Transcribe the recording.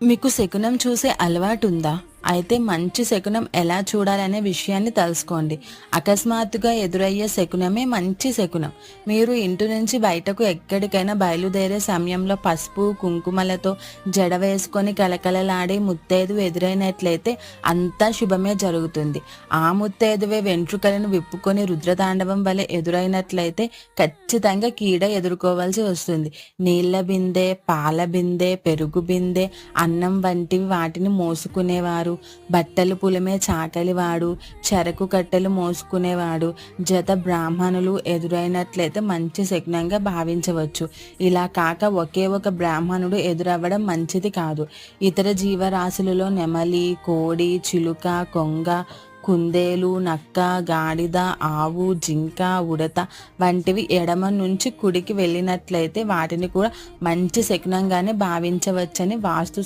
మీకు శకునం చూసే అలవాటుందా? అయితే మంచి శకునం ఎలా చూడాలనే విషయాన్ని తెలుసుకోండి. అకస్మాత్తుగా ఎదురయ్యే శకునమే మంచి శకునం. మీరు ఇంటి నుంచి బయటకు ఎక్కడికైనా బయలుదేరే సమయంలో పసుపు, కుంకుమలతో జడ వేసుకొని కలకలలాడే ముత్తైదువ ఎదురైనట్లయితే అంతా శుభమే జరుగుతుంది. ఆ ముత్తైదువే వెంట్రుకలను విప్పుకొని రుద్రతాండవం వలె ఎదురైనట్లయితే ఖచ్చితంగా కీడ ఎదుర్కోవాల్సి వస్తుంది. నీళ్ల బిందె, పాల బిందె, పెరుగు బిందె, అన్నం వంటివి వాటిని మోసుకునేవారు, బట్టలు పులిమే చాకలివాడు, చెరకు కట్టెలు మోసుకునేవాడు, జత బ్రాహ్మణులు ఎదురైనట్లయితే మంచి శకునంగా భావించవచ్చు. ఇలా కాక ఒకే ఒక బ్రాహ్మణుడు ఎదురవ్వడం మంచిది కాదు. ఇతర జీవరాశులలో నెమలి, కోడి, చిలుక, కొంగ, కుందేలు, నక్క, గాడిద, ఆవు, జింక, ఉడత వంటివి ఎడమ నుంచి కుడికి వెళ్ళినట్లయితే వాటిని కూడా మంచి శకునంగానే భావించవచ్చని వాస్తు